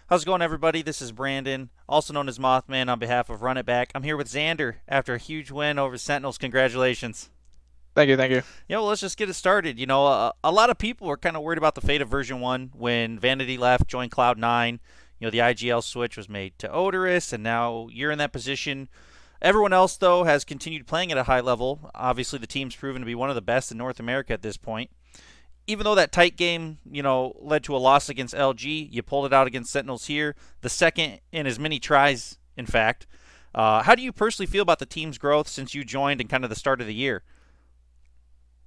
How's it going, everybody? This is Brandon, also known as Mothman, on behalf of Run It Back. I'm here with Zander after a huge win over Sentinels. Congratulations. Thank you, thank you. Yeah, well, let's just get it started. A lot of people were kind of worried about the fate of Version 1 when Vanity left, joined Cloud9. The IGL switch was made to Odorous, and now you're in that position. Everyone else, though, has continued playing at a high level. Obviously, the team's proven to be one of the best in North America at this point. Even though that tight game, led to a loss against LG, you pulled it out against Sentinels here, the second in as many tries, in fact. How do you personally feel about the team's growth since you joined and kind of the start of the year?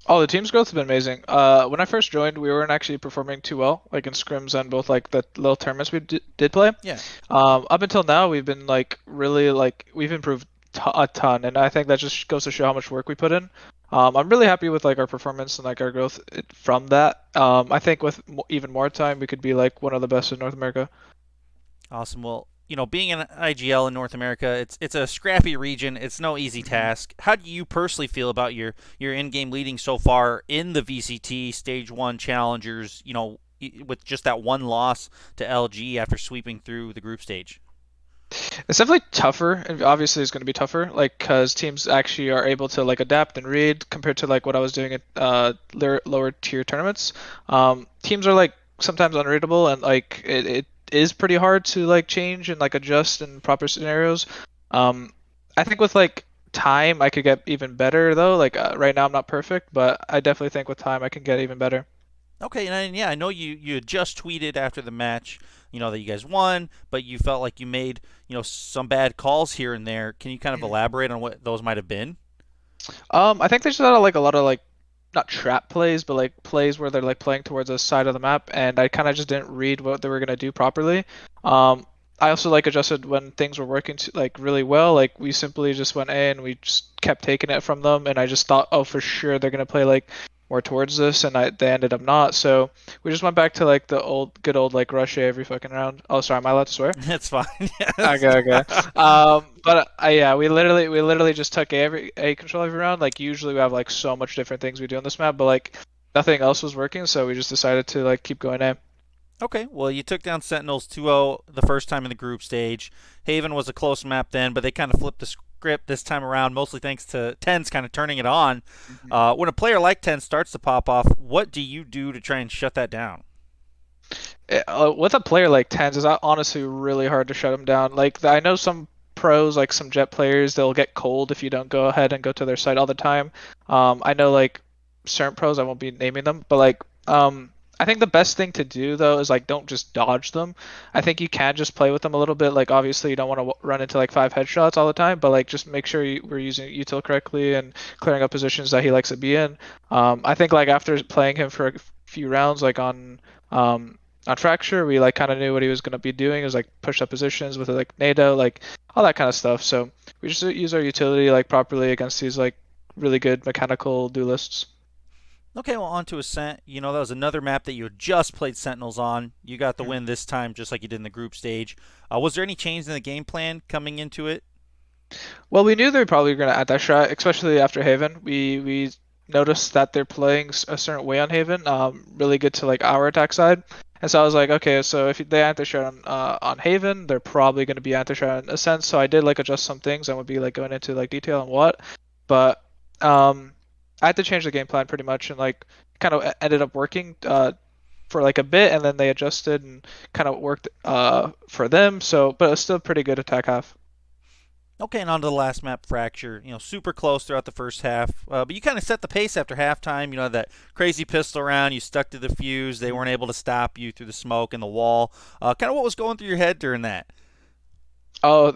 Oh, the team's growth has been amazing. When I first joined, we weren't actually performing too well, like in scrims and both like the little tournaments we did play. Yeah. Up until now, we've been like really like we've improved a ton, and I think that just goes to show how much work we put in. I'm really happy with like our performance and like our growth from that. I think with even more time, we could be like one of the best in North America. Awesome. Well, being an IGL in North America, it's a scrappy region. It's no easy task. How do you personally feel about your in-game leading so far in the VCT Stage 1 Challengers, with just that one loss to LG after sweeping through the group stage? It's definitely tougher, and obviously it's going to be tougher, like because teams actually are able to like adapt and read compared to like what I was doing at lower tier tournaments. Teams are like sometimes unreadable, and like it is pretty hard to like change and like adjust in proper scenarios. Um, I think with like time, I could get even better though. Like right now, I'm not perfect, but I definitely think with time, I can get even better. Okay, and yeah, I know you had just tweeted after the match, that you guys won, but you felt like you made, some bad calls here and there. Can you kind of elaborate on what those might have been? I think there's like a lot of like not trap plays, but like plays where they're like playing towards a side of the map, and I kind of just didn't read what they were gonna do properly. Um, I also like adjusted when things were working like really well. Like we simply just went in, we just kept taking it from them, and I just thought, oh, for sure they're gonna play like more towards this, and they ended up not. So we just went back to like the good old like rush A every fucking round. Oh, sorry, am I allowed to swear? It's fine. Yes. Okay, okay. But yeah, we literally just took a control every round. Like usually we have like so much different things we do on this map, but like nothing else was working, so we just decided to like keep going A. Okay, well, you took down Sentinels 2-0 the first time in the group stage. Haven was a close map then, but they kind of flipped the script this time around, mostly thanks to Tens kind of turning it on. When a player like Ten starts to pop off, what do you do to try and shut that down? With a player like Tens, it's honestly really hard to shut him down. Like I know some pros, like some Jet players, they'll get cold if you don't go ahead and go to their site all the time. I know like certain pros, I won't be naming them, but like I think the best thing to do though is like don't just dodge them. I think you can just play with them a little bit. Like obviously you don't want to run into like five headshots all the time, but like just make sure we're using util correctly and clearing up positions that he likes to be in. I think like after playing him for a few rounds, like on Fracture, we like kind of knew what he was going to be doing. It was like push up positions with like NATO, like all that kind of stuff. So we just use our utility like properly against these like really good mechanical duelists. Okay, well, on to Ascent. That was another map that you had just played Sentinels on. You got the Mhm. win this time, just like you did in the group stage. Was there any change in the game plan coming into it? Well, we knew they were probably going to add that shot, especially after Haven. We noticed that they're playing a certain way on Haven, really good to like our attack side. And so I was like, okay, so if they anti shot on Haven, they're probably going to be anti shot on Ascent. So I did like adjust some things. I would be like going into like detail on what, but I had to change the game plan pretty much, and like kind of ended up working for like a bit, and then they adjusted and kind of worked for them. So, but it was still pretty good attack half. Okay, and on to the last map, Fracture. Super close throughout the first half, but you kind of set the pace after halftime. That crazy pistol round, you stuck to the fuse. They weren't able to stop you through the smoke and the wall. Kind of what was going through your head during that? Oh,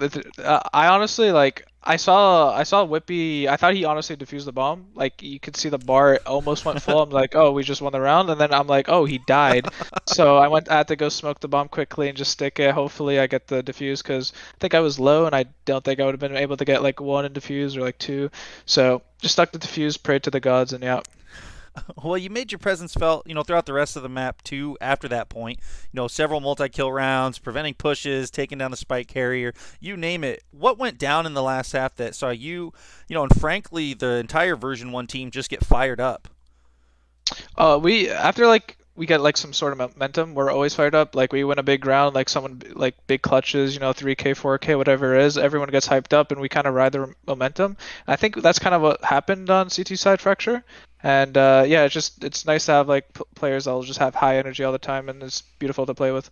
I honestly like I saw Whippy. I thought he honestly defused the bomb. Like you could see the bar almost went full. I'm like, oh, we just won the round, and then I'm like, oh, he died. So I had to go smoke the bomb quickly and just stick it. Hopefully, I get the defuse because I think I was low, and I don't think I would have been able to get like one in defuse or like two. So just stuck the defuse, prayed to the gods, and yeah. Well, you made your presence felt, throughout the rest of the map too. After that point, several multi-kill rounds, preventing pushes, taking down the spike carrier, you name it. What went down in the last half that saw you, and frankly, the entire Version 1 team just get fired up? We after like we get like some sort of momentum. We're always fired up. Like we win a big round, like someone like big clutches, 3K, 4K, whatever it is. Everyone gets hyped up, and we kind of ride the momentum. I think that's kind of what happened on CT Side Fracture. And yeah, it's nice to have like players that'll just have high energy all the time, and it's beautiful to play with.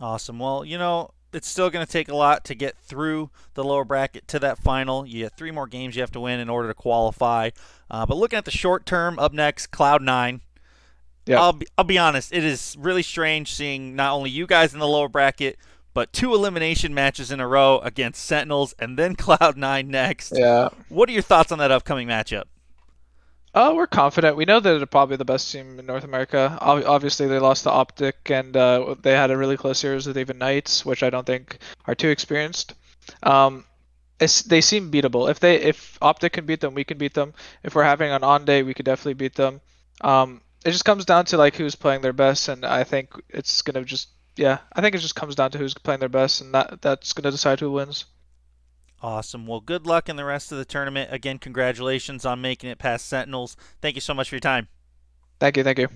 Awesome. Well, it's still going to take a lot to get through the lower bracket to that final. You have 3 more games you have to win in order to qualify. But looking at the short term, up next, Cloud9. Yeah. I'll be honest. It is really strange seeing not only you guys in the lower bracket, but 2 elimination matches in a row against Sentinels and then Cloud9 next. Yeah. What are your thoughts on that upcoming matchup? We're confident. We know that they're probably the best team in North America. Obviously, they lost to Optic, and they had a really close series with even Knights, which I don't think are too experienced. Um, they seem beatable. If Optic can beat them, we can beat them. If we're having an on day, we could definitely beat them. It just comes down to like who's playing their best, and I think it's gonna just yeah. I think it just comes down to who's playing their best, and that's gonna decide who wins. Awesome. Well, good luck in the rest of the tournament. Again, congratulations on making it past Sentinels. Thank you so much for your time. Thank you.